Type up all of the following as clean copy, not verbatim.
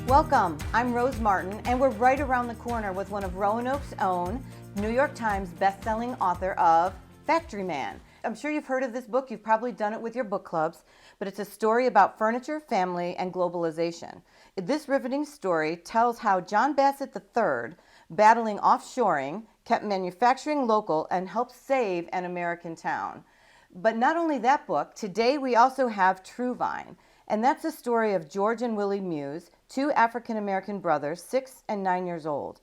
Welcome, I'm Rose Martin, and we're right around the corner with one of Roanoke's own New York Times best-selling author of Factory Man. I'm sure you've heard of this book, you've probably done it with your book clubs, but it's a story about furniture, family, and globalization. This riveting story tells how John Bassett III, battling offshoring, kept manufacturing local and helped save an American town. But not only that book, today we also have True Vine. And that's the story of George and Willie Muse, two African-American brothers, 6 and 9 years old,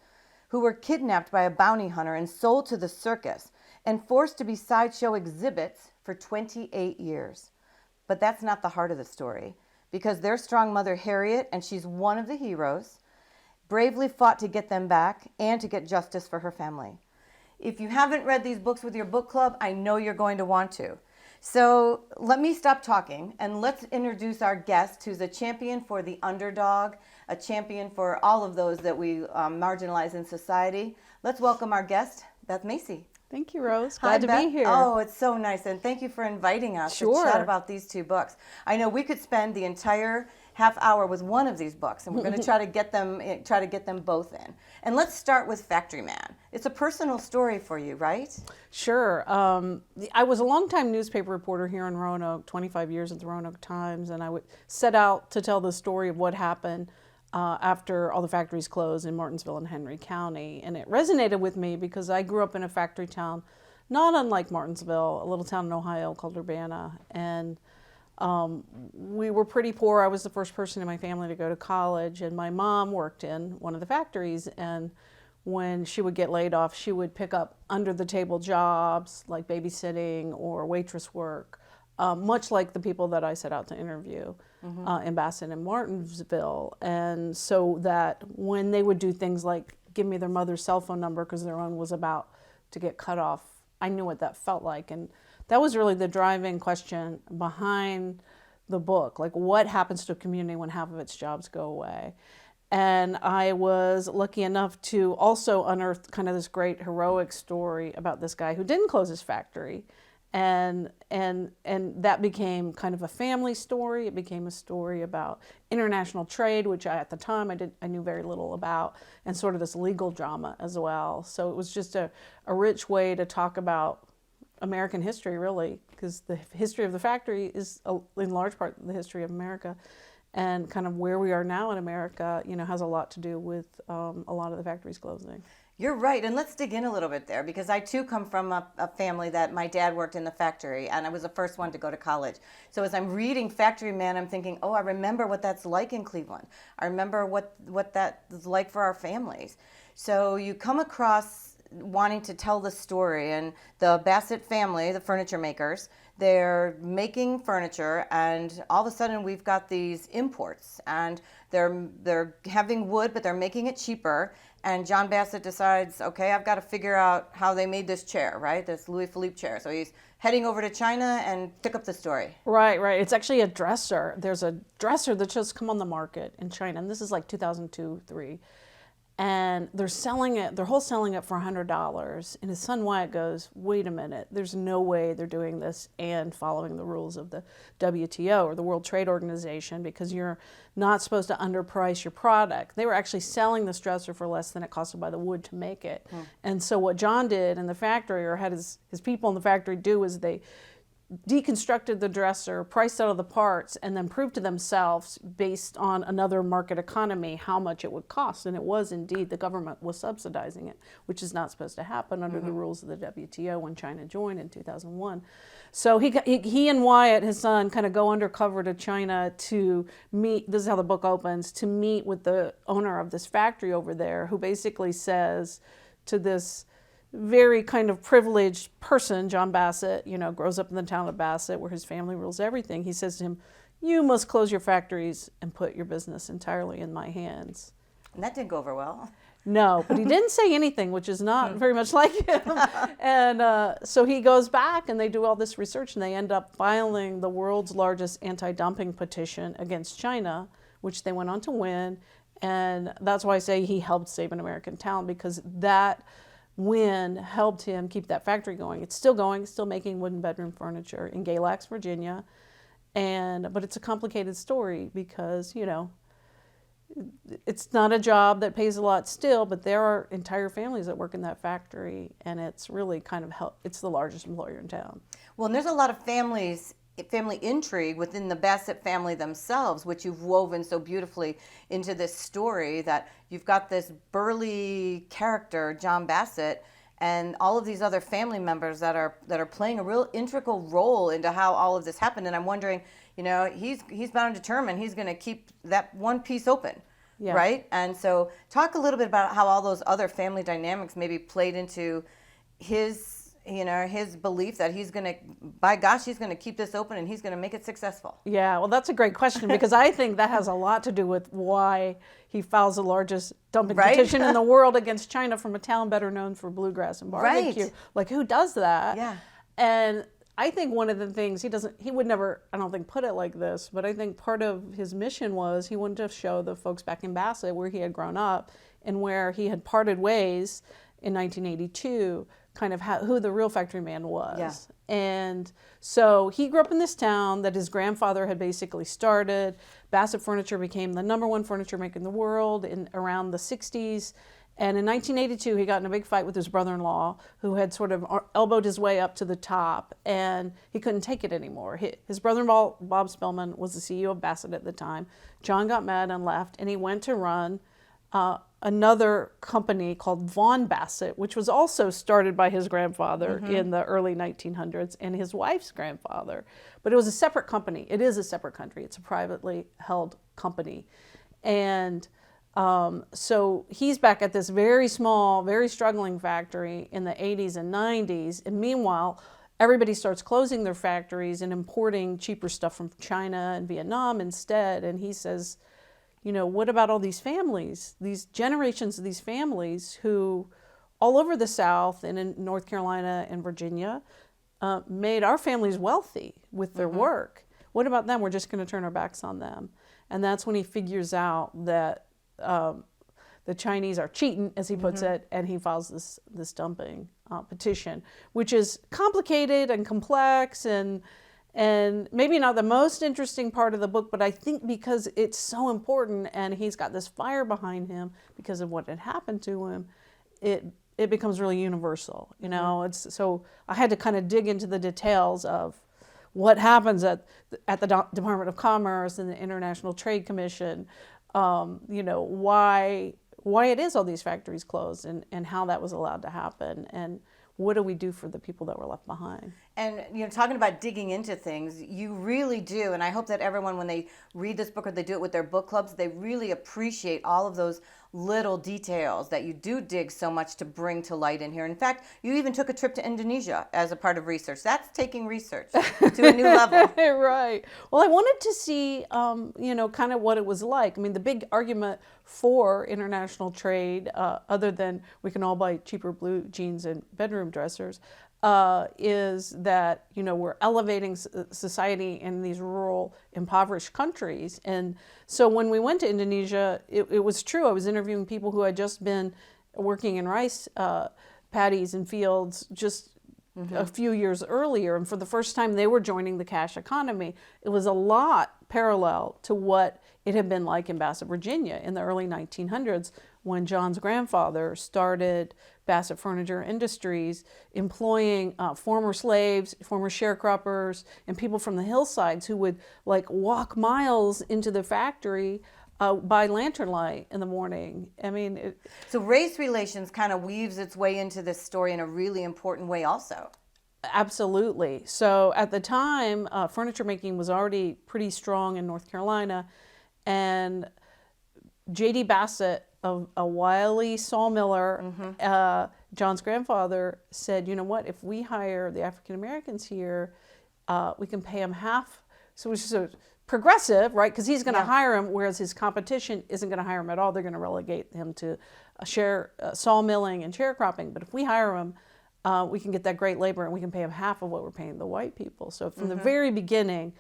who were kidnapped by a bounty hunter and sold to the circus and forced to be sideshow exhibits for 28 years. But that's not the heart of the story, because their strong mother, Harriet, and she's one of the heroes, bravely fought to get them back and to get justice for her family. If you haven't read these books with your book club, I know you're going to want to. So let me stop talking and let's introduce our guest, who's a champion for the underdog, a champion for all of those that we marginalize in society. Let's welcome our guest, Beth Macy. Thank you, Rose. Hi, Glad to Beth. be here. Oh, it's so nice, and thank you for inviting us to chat about these two books. I know we could spend the entire half hour with one of these books, and we're going to try to get them both in. And let's start with Factory Man. It's a personal story for you, right? Sure. I was a longtime newspaper reporter here in Roanoke, 25 years at the Roanoke Times, and I would set out to tell the story of what happened after all the factories closed in Martinsville and Henry County. And it resonated with me because I grew up in a factory town, not unlike Martinsville, a little town in Ohio called Urbana. And we were pretty poor. I was the first person in my family to go to college, and my mom worked in one of the factories. And when she would get laid off, she would pick up under-the-table jobs like babysitting or waitress work, much like the people that I set out to interview in Bassett and Martinsville. And so that when they would do things like give me their mother's cell phone number because their own was about to get cut off, I knew what that felt like. And that was really the driving question behind the book, like what happens to a community when half of its jobs go away. And I was lucky enough to also unearth kind of this great heroic story about this guy who didn't close his factory. And that became kind of a family story. It became a story about international trade, which at the time I knew very little about, and sort of this legal drama as well. So it was just a rich way to talk about American history, really, because the history of the factory is in large part the history of America, and kind of where we are now in America, has a lot to do with a lot of the factories closing. You're right, and let's dig in a little bit there, because I too come from a family that my dad worked in the factory, and I was the first one to go to college. So as I'm reading Factory Man, I'm thinking, oh, I remember what that's like in Cleveland. I remember what that was like for our families. So you come across wanting to tell the story, and the Bassett family, the furniture makers, they're making furniture, and all of a sudden we've got these imports, and they're having wood, but they're making it cheaper. And John Bassett decides, okay, I've got to figure out how they made this chair, right? This Louis Philippe chair. So he's heading over to China and pick up the story. Right. It's actually a dresser. There's a dresser that's just come on the market in China, and this is like 2002, 3. And they're wholesaling it for $100. And his son Wyatt goes, wait a minute, there's no way they're doing this and following the rules of the WTO or the World Trade Organization, because you're not supposed to underprice your product. They were actually selling this dresser for less than it costed by the wood to make it. And so what John did in the factory, or had his people in the factory do, is they deconstructed the dresser, priced out all the parts, and then proved to themselves, based on another market economy, how much it would cost. And it was indeed, the government was subsidizing it, which is not supposed to happen under the rules of the WTO when China joined in 2001. So he and Wyatt, his son, kind of go undercover to China to meet, this is how the book opens, to meet with the owner of this factory over there, who basically says to this very kind of privileged person, John Bassett, grows up in the town of Bassett where his family rules everything. He says to him, you must close your factories and put your business entirely in my hands. And that didn't go over well. No, but he didn't say anything, which is not very much like him. And so he goes back and they do all this research, and they end up filing the world's largest anti-dumping petition against China, which they went on to win. And that's why I say he helped save an American town, because that win helped him keep that factory going. It's still going, still making wooden bedroom furniture in Galax, Virginia. But it's a complicated story because, it's not a job that pays a lot still, but there are entire families that work in that factory, and it's really kind of it's the largest employer in town. Well, and there's a lot of family intrigue within the Bassett family themselves, which you've woven so beautifully into this story, that you've got this burly character, John Bassett, and all of these other family members that are playing a real integral role into how all of this happened. And I'm wondering, he's bound and determined he's going to keep that one piece open, right? And so talk a little bit about how all those other family dynamics maybe played into his belief that he's going to, by gosh, he's going to keep this open and he's going to make it successful. Yeah, well, that's a great question, because I think that has a lot to do with why he files the largest dumping petition in the world against China from a town better known for bluegrass and barbecue. Right. Like, who does that? Yeah. And I think one of the things he would never, I don't think, put it like this, but I think part of his mission was he wanted to show the folks back in Bassett, where he had grown up and where he had parted ways in 1982, kind of who the real factory man was. Yeah. And so he grew up in this town that his grandfather had basically started. Bassett Furniture became the #1 furniture maker in the world in around the 60s. And in 1982, he got in a big fight with his brother-in-law, who had sort of elbowed his way up to the top, and he couldn't take it anymore. His brother-in-law, Bob Spellman, was the CEO of Bassett at the time. John got mad and left, and he went to run another company called Vaughan Bassett, which was also started by his grandfather in the early 1900s and his wife's grandfather. But it was a separate company. It is a separate country. It's a privately held company. And so he's back at this very small, very struggling factory in the 80s and 90s. And meanwhile, everybody starts closing their factories and importing cheaper stuff from China and Vietnam instead. And he says, what about all these families, these generations of these families who all over the South and in North Carolina and Virginia made our families wealthy with their work? What about them? We're just going to turn our backs on them. And that's when he figures out that the Chinese are cheating, as he puts it, and he files this dumping petition, which is complicated and complex and maybe not the most interesting part of the book, but I think because it's so important and he's got this fire behind him because of what had happened to him, it becomes really universal. So I had to kind of dig into the details of what happens at the Department of Commerce and the International Trade Commission, why it is all these factories closed and how that was allowed to happen, and what do we do for the people that were left behind? And talking about digging into things, you really do, and I hope that everyone, when they read this book or they do it with their book clubs, they really appreciate all of those little details that you do dig so much to bring to light in here. In fact, you even took a trip to Indonesia as a part of research. That's taking research to a new level. Right. Well, I wanted to see, kind of what it was like. I mean, the big argument for international trade, other than we can all buy cheaper blue jeans and bedroom dressers, is that, we're elevating society in these rural, impoverished countries. And so when we went to Indonesia, it was true. I was interviewing people who had just been working in rice paddies and fields just a few years earlier. And for the first time, they were joining the cash economy. It was a lot parallel to what it had been like in Bassett, Virginia in the early 1900s, when John's grandfather started Bassett Furniture Industries, employing former slaves, former sharecroppers, and people from the hillsides who would walk miles into the factory by lantern light in the morning. I mean, so race relations kind of weaves its way into this story in a really important way also. Absolutely. So at the time, furniture making was already pretty strong in North Carolina, and J.D. Bassett, a wily sawmiller, John's grandfather, said, what, if we hire the African Americans here, we can pay them half. So it was just progressive, right? Because he's going to hire him, whereas his competition isn't going to hire him at all. They're going to relegate him to sawmilling and sharecropping. But if we hire him, we can get that great labor and we can pay them half of what we're paying the white people. So from the very beginning,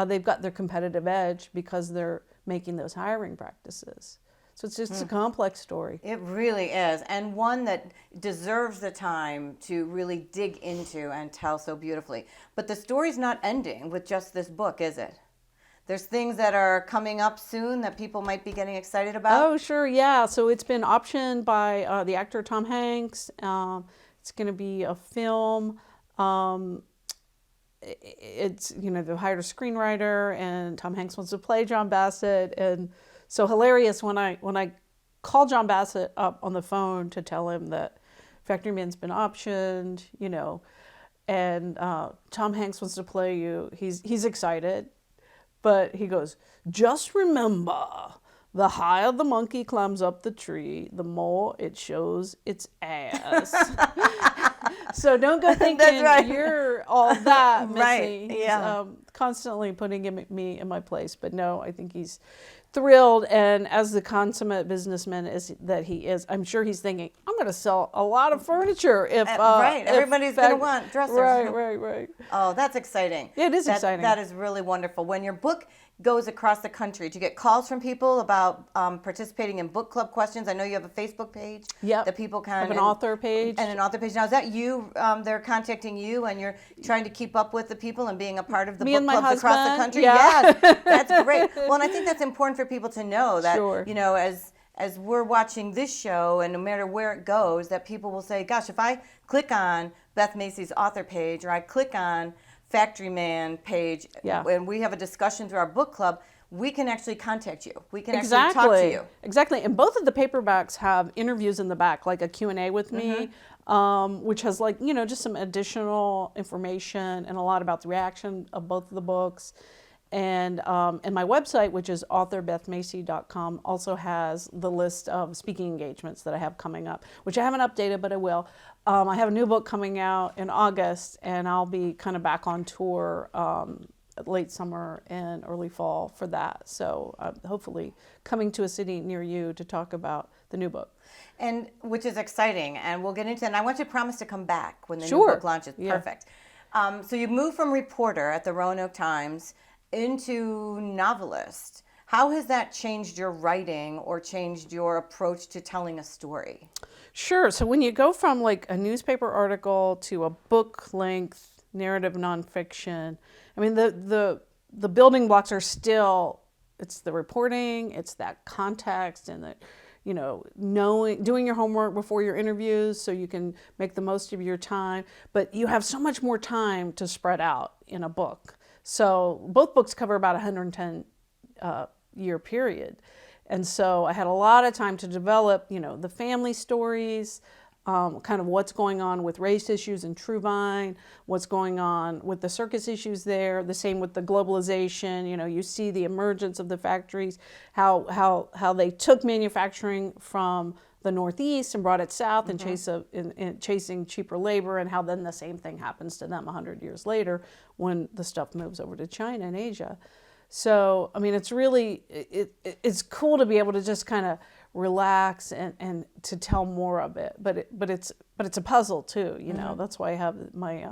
they've got their competitive edge because they're making those hiring practices. So it's just a complex story. It really is, and one that deserves the time to really dig into and tell so beautifully. But the story's not ending with just this book, is it? there's things that are coming up soon that people might be getting excited about. Oh, sure, yeah. So it's been optioned by the actor Tom Hanks. It's going to be a film. It's, they've hired a screenwriter, and Tom Hanks wants to play John Bassett. And so hilarious when I called John Bassett up on the phone to tell him that Factory Man's been optioned, and Tom Hanks wants to play you. He's excited, but he goes, just remember, the higher the monkey climbs up the tree, the more it shows its ass. So don't go thinking you're all that, Missy. Right, yeah. He's constantly putting me in my place. But no, I think he's thrilled. And as the consummate businessman that he is, I'm sure he's thinking, I'm going to sell a lot of furniture. Everybody's going to want dressers. Right. Oh, that's exciting. It is exciting. That is really wonderful. When your book goes across the country, do you get calls from people about participating in book club questions? I know you have a Facebook page that people can... have an author page. And an author page. Now, is that you? They're contacting you and you're trying to keep up with the people and being a part of the book clubs across the country? Yeah. Yes, that's great. Well, and I think that's important for people to know that, Sure. as we're watching this show, and no matter where it goes, that people will say, gosh, if I click on Beth Macy's author page, or I click on Factory Man page, and we have a discussion through our book club, we can actually contact you. We can actually talk to you. Exactly. And both of the paperbacks have interviews in the back, like a Q&A with me, which has just some additional information and a lot about the reaction of both of the books. And my website, which is authorbethmacy.com, also has the list of speaking engagements that I have coming up, which I haven't updated, but I will. I have a new book coming out in August, and I'll be kind of back on tour late summer and early fall for that. So hopefully coming to a city near you to talk about the new book. And which is exciting, and we'll get into it. And I want you to promise to come back when the Sure. new book launches. Yeah. Perfect. So you moved from reporter at the Roanoke Times into novelist. How has that changed your writing or changed your approach to telling a story? Sure. So when you go from like a newspaper article to a book-length narrative nonfiction, I mean, the building blocks are still, it's the reporting, it's that context, and the, doing your homework before your interviews so you can make the most of your time. But you have so much more time to spread out in a book. So both books cover about 110 year period. And so I had a lot of time to develop, the family stories, kind of what's going on with race issues in Truvine, what's going on with the circus issues there, the same with the globalization. You see the emergence of the factories, how they took manufacturing from the Northeast and brought it south in chasing cheaper labor, and how then the same thing happens to them 100 years later when the stuff moves over to China and Asia. So, I mean, it's really, it's cool to be able to just kind of relax and to tell more of it. But it's a puzzle too, That's why I have my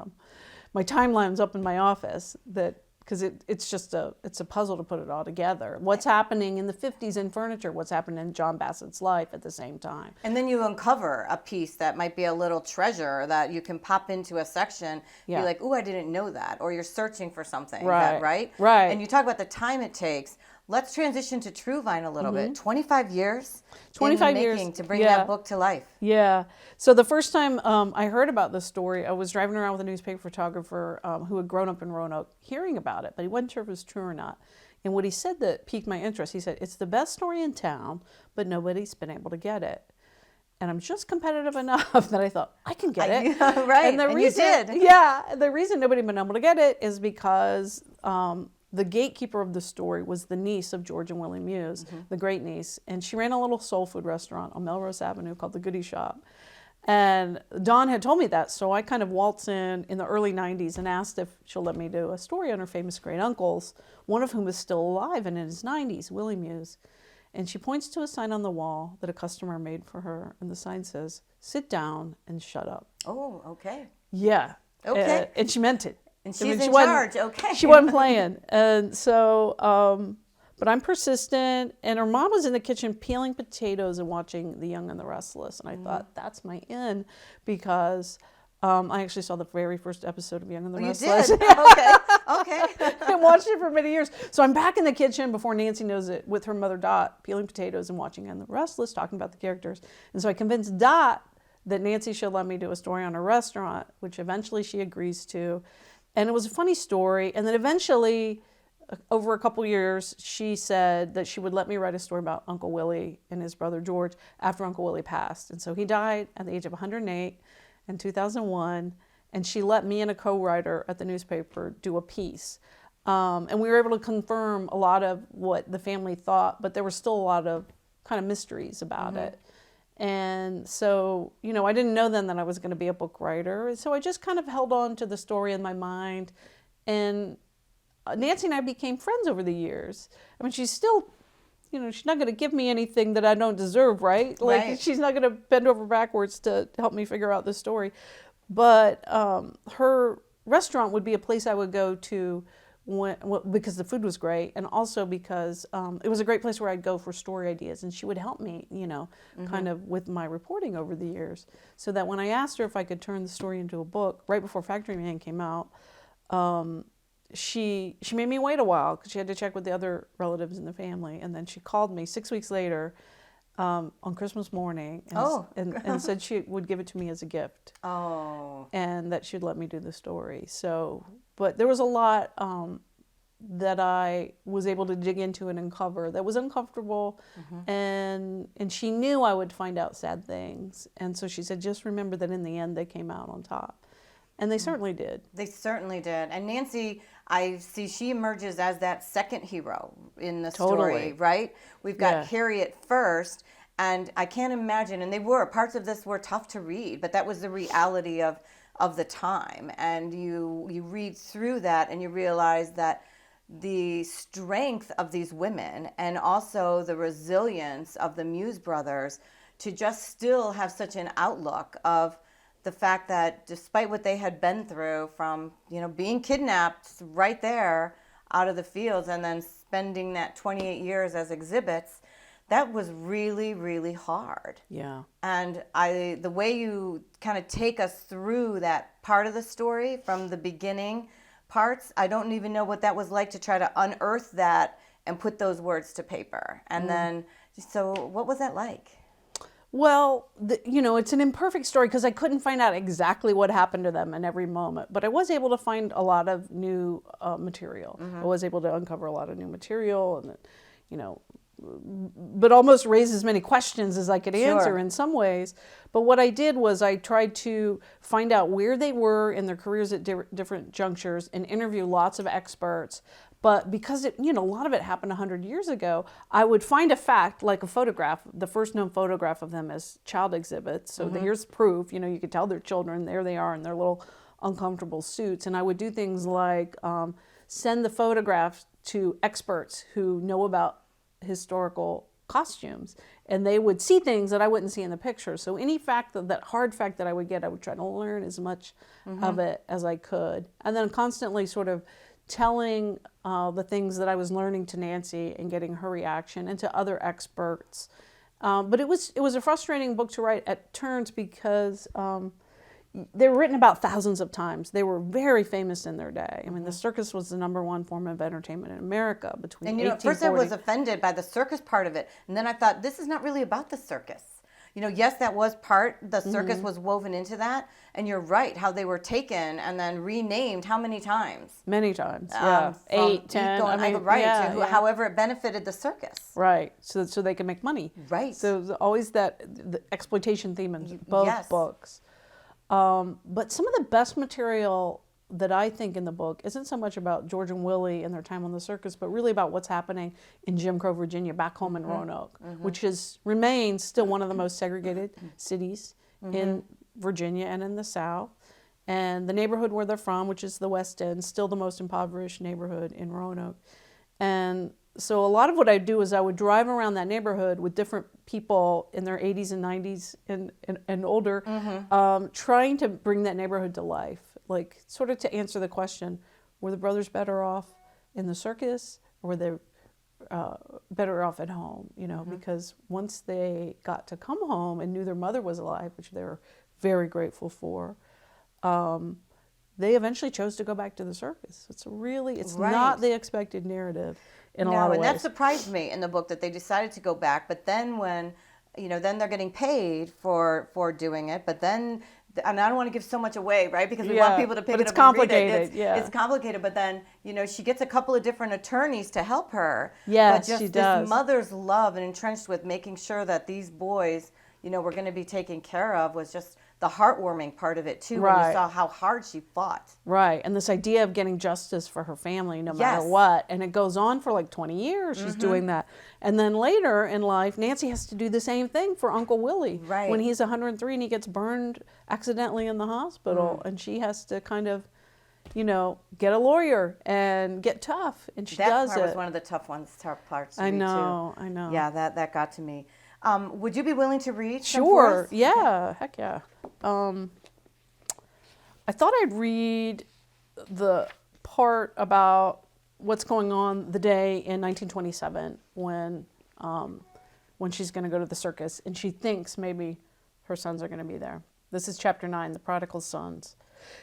timelines up in my office, because it's a puzzle to put it all together. What's happening in the 50s in furniture, what's happening in John Bassett's life at the same time. And then you uncover a piece that might be a little treasure that you can pop into a section, be like, ooh, I didn't know that, or you're searching for something, right? Right. And you talk about the time it takes. Let's transition to Truvine a little bit. 25 years 25 in the years making to bring that book to life. Yeah. So the first time I heard about this story, I was driving around with a newspaper photographer who had grown up in Roanoke, hearing about it, but he wasn't sure if it was true or not. And what he said that piqued my interest, he said, it's the best story in town, but nobody's been able to get it. And I'm just competitive enough that I thought, I can get it. Yeah, right. And the reason, you did. Yeah. The reason nobody's been able to get it is because the gatekeeper of the story was the niece of George and Willie Muse, the great niece. And she ran a little soul food restaurant on Melrose Avenue called the Goody Shop. And Dawn had told me that, so I kind of waltzed in the early 90s and asked if she'll let me do a story on her famous great uncles, one of whom is still alive and in his 90s, Willie Muse. And she points to a sign on the wall that a customer made for her, and the sign says, "Sit down and shut up." Oh, okay. Yeah. Okay. And she meant it. And she's in charge, okay. She wasn't playing. And so, but I'm persistent. And her mom was in the kitchen peeling potatoes and watching The Young and the Restless. And I thought, that's my in, because I actually saw the very first episode of Young and the You Restless. did? Okay. Okay. I watched it for many years. So I'm back in the kitchen before Nancy knows it with her mother Dot, peeling potatoes and watching Young and the Restless, talking about the characters. And so I convinced Dot that Nancy should let me do a story on a restaurant, which eventually she agrees to. And it was a funny story. And then eventually, over a couple years, she said that she would let me write a story about Uncle Willie and his brother George after Uncle Willie passed. And so he died at the age of 108 in 2001. And she let me and a co-writer at the newspaper do a piece. And we were able to confirm a lot of what the family thought, but there were still a lot of kind of mysteries about it. And so, you know, I didn't know then that I was going to be a book writer. And so I just kind of held on to the story in my mind. And Nancy and I became friends over the years. I mean, she's still, you know, she's not going to give me anything that I don't deserve, right? Like, Right. she's not going to bend over backwards to help me figure out the story. But her restaurant would be a place I would go to because the food was great, and also because it was a great place where I'd go for story ideas, and she would help me, you know, kind of with my reporting over the years. So that when I asked her if I could turn the story into a book, right before Factory Man came out, she made me wait a while because she had to check with the other relatives in the family, and then she called me 6 weeks later on Christmas morning and said she would give it to me as a gift. Oh. And that she'd let me do the story. So, but there was a lot that I was able to dig into and uncover that was uncomfortable, and she knew I would find out sad things. And so she said, just remember that in the end they came out on top. And they certainly did. They certainly did. And Nancy, I see she emerges as that second hero in the story, right? We've got Harriet first, and I can't imagine, and parts of this were tough to read, but that was the reality of the time. And you read through that and you realize that the strength of these women and also the resilience of the Muse brothers to just still have such an outlook of the fact that despite what they had been through from, you know, being kidnapped right there out of the fields and then spending that 28 years as exhibits, that was really, really hard. Yeah. And the way you kind of take us through that part of the story from the beginning parts, I don't even know what that was like to try to unearth that and put those words to paper. And then, so what was that like? Well, you know, it's an imperfect story because I couldn't find out exactly what happened to them in every moment. But I was able to find a lot of new material. I was able to uncover a lot of new material, and, you know, but almost raise as many questions as I could answer in some ways. But what I did was I tried to find out where they were in their careers at different junctures and interview lots of experts. But because you know, a lot of it happened 100 years ago, I would find a fact, like a photograph, the first known photograph of them as child exhibits. So here's proof, you know, you could tell they're children, there they are in their little uncomfortable suits. And I would do things like send the photographs to experts who know about historical costumes, and they would see things that I wouldn't see in the picture. So any fact, that hard fact that I would get, I would try to learn as much of it as I could. And then constantly sort of telling the things that I was learning to Nancy and getting her reaction, and to other experts. But it was a frustrating book to write at turns because they were written about thousands of times. They were very famous in their day. I mean, the circus was the #1 form of entertainment in America between 1840. And you know, at first I was offended by the circus part of it, and then I thought, this is not really about the circus. You know, yes, that was part, the circus was woven into that, and you're right, how they were taken and then renamed how many times? Many times, yeah. 8, 10, however it benefited the circus. Right, so they can make money. Right. So there's always the exploitation theme in both books. But some of the best material that I think in the book isn't so much about George and Willie and their time on the circus, but really about what's happening in Jim Crow, Virginia, back home in Roanoke, which remains still one of the most segregated cities in Virginia and in the South. And the neighborhood where they're from, which is the West End, still the most impoverished neighborhood in Roanoke. And so a lot of what I do is I would drive around that neighborhood with different people in their 80s and 90s and older, trying to bring that neighborhood to life. Like, sort of to answer the question, were the brothers better off in the circus, or were they better off at home? You know, because once they got to come home and knew their mother was alive, which they were very grateful for, they eventually chose to go back to the circus. It's Right. not the expected narrative in a lot of and ways. that surprised me in the book that they decided to go back. But then when, then they're getting paid for doing it. But then, and I don't want to give so much away, right? Because we want people to pick but it it's up and read complicated. it. It's complicated. But then, she gets a couple of different attorneys to help her. Yes, but just she does. This mother's love and entrenched with making sure that these boys, were going to be taken care of was just the heartwarming part of it too. When you Right. saw how hard she fought. Right, and this idea of getting justice for her family no matter Yes. what, and it goes on for like 20 years. She's doing that, and then later in life, Nancy has to do the same thing for Uncle Willie Right. when he's 103 and he gets burned accidentally in the hospital, and she has to kind of, get a lawyer and get tough, and she That does part it. was one of the tough parts to I read know, too. I know. Yeah, that got to me. Would you be willing to read some for Sure. us? Yeah. Heck yeah. I thought I'd read the part about what's going on the day in 1927 when she's going to go to the circus and she thinks maybe her sons are going to be there. This is chapter 9, The Prodigal Sons.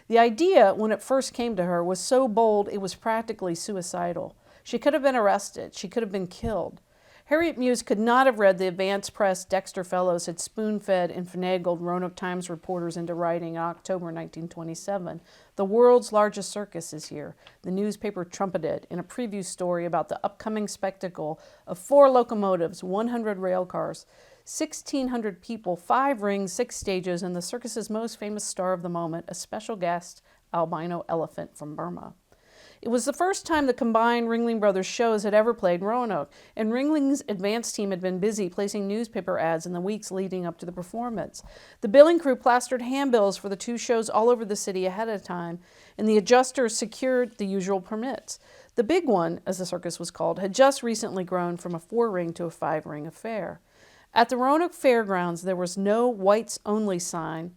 The idea, when it first came to her, was so bold it was practically suicidal. She could have been arrested. She could have been killed. Harriet Muse could not have read the advance press Dexter Fellows had spoon-fed and finagled Roanoke Times reporters into writing in October 1927. The world's largest circus is here, the newspaper trumpeted in a preview story about the upcoming spectacle of 4 locomotives, 100 rail cars, 1,600 people, 5 rings, 6 stages, and the circus's most famous star of the moment, a special guest albino elephant from Burma. It was the first time the combined Ringling Brothers shows had ever played Roanoke, and Ringling's advance team had been busy placing newspaper ads in the weeks leading up to the performance. The billing crew plastered handbills for the 2 shows all over the city ahead of time, and the adjusters secured the usual permits. The big one, as the circus was called, had just recently grown from a 4-ring to a 5-ring affair. At the Roanoke Fairgrounds, there was no whites-only sign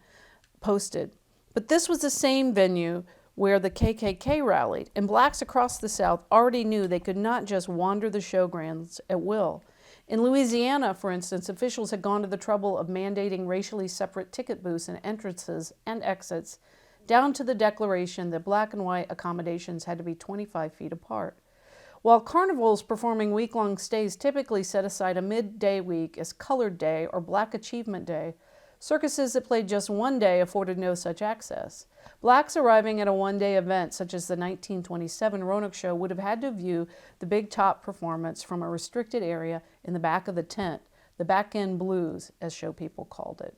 posted, but this was the same venue where the KKK rallied, and blacks across the South already knew they could not just wander the showgrounds at will. In Louisiana, for instance, officials had gone to the trouble of mandating racially separate ticket booths and entrances and exits, down to the declaration that black and white accommodations had to be 25 feet apart. While carnivals performing week-long stays typically set aside a midday week as Colored Day or Black Achievement Day, circuses that played just one day afforded no such access. Blacks arriving at a one-day event such as the 1927 Roanoke show would have had to view the big top performance from a restricted area in the back of the tent, the back end blues, as show people called it.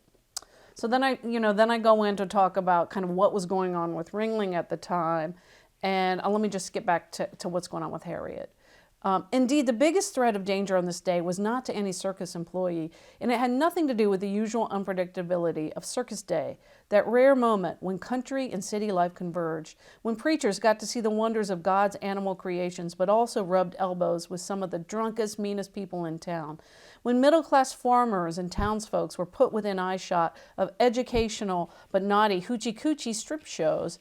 So then I go in to talk about kind of what was going on with Ringling at the time, and let me just get back to what's going on with Harriet. Indeed, the biggest threat of danger on this day was not to any circus employee, and it had nothing to do with the usual unpredictability of Circus Day, that rare moment when country and city life converged, when preachers got to see the wonders of God's animal creations, but also rubbed elbows with some of the drunkest, meanest people in town, when middle-class farmers and townsfolk were put within eyeshot of educational but naughty hoochie-coochie strip shows.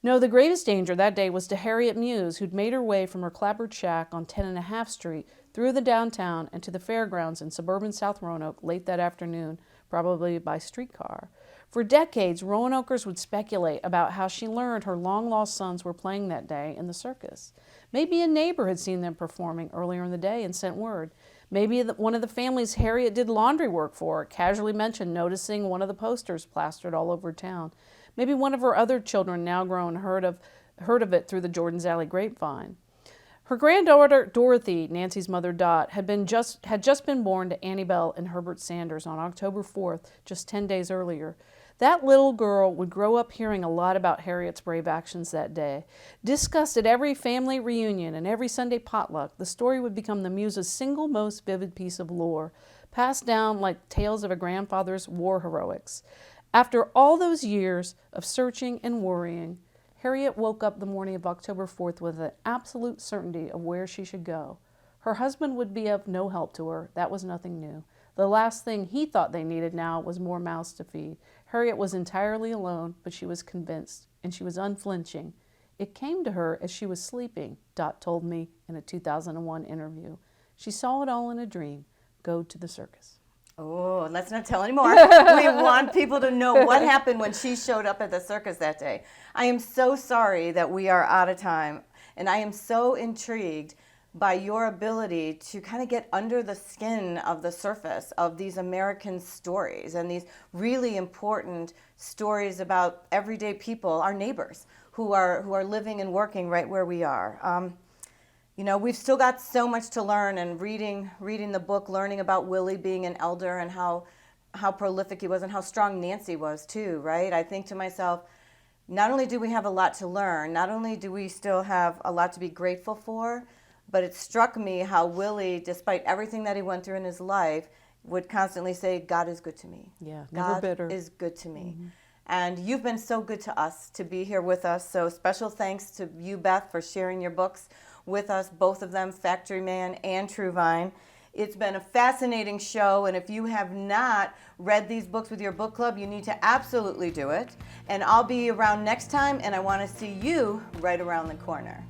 No, the greatest danger that day was to Harriet Muse, who'd made her way from her clapboard shack on 10.5 Street through the downtown and to the fairgrounds in suburban South Roanoke late that afternoon, probably by streetcar. For decades, Roanokers would speculate about how she learned her long-lost sons were playing that day in the circus. Maybe a neighbor had seen them performing earlier in the day and sent word. Maybe one of the families Harriet did laundry work for casually mentioned noticing one of the posters plastered all over town. Maybe one of her other children, now grown, heard of it through the Jordan's Alley grapevine. Her granddaughter, Dorothy, Nancy's mother Dot, had just been born to Annie Bell and Herbert Sanders on October 4th, just 10 days earlier. That little girl would grow up hearing a lot about Harriet's brave actions that day. Discussed at every family reunion and every Sunday potluck, the story would become the Muse's single most vivid piece of lore, passed down like tales of a grandfather's war heroics. After all those years of searching and worrying, Harriet woke up the morning of October 4th with an absolute certainty of where she should go. Her husband would be of no help to her. That was nothing new. The last thing he thought they needed now was more mouths to feed. Harriet was entirely alone, but she was convinced, and she was unflinching. It came to her as she was sleeping, Dot told me in a 2001 interview. She saw it all in a dream. Go to the circus. Oh, let's not tell anymore. We want people to know what happened when she showed up at the circus that day. I am so sorry that we are out of time, and I am so intrigued by your ability to kind of get under the skin of the surface of these American stories and these really important stories about everyday people, our neighbors, who are living and working right where we are. You know, we've still got so much to learn, and reading the book, learning about Willie being an elder and how prolific he was and how strong Nancy was too, right? I think to myself, not only do we have a lot to learn, not only do we still have a lot to be grateful for, but it struck me how Willie, despite everything that he went through in his life, would constantly say, God is good to me. Yeah, never God bitter. is good to me. Mm-hmm. And you've been so good to us to be here with us. So special thanks to you, Beth, for sharing your books with us, both of them, Factory Man and True Vine. It's been a fascinating show, and if you have not read these books with your book club, you need to absolutely do it. And I'll be around next time, and I want to see you right around the corner.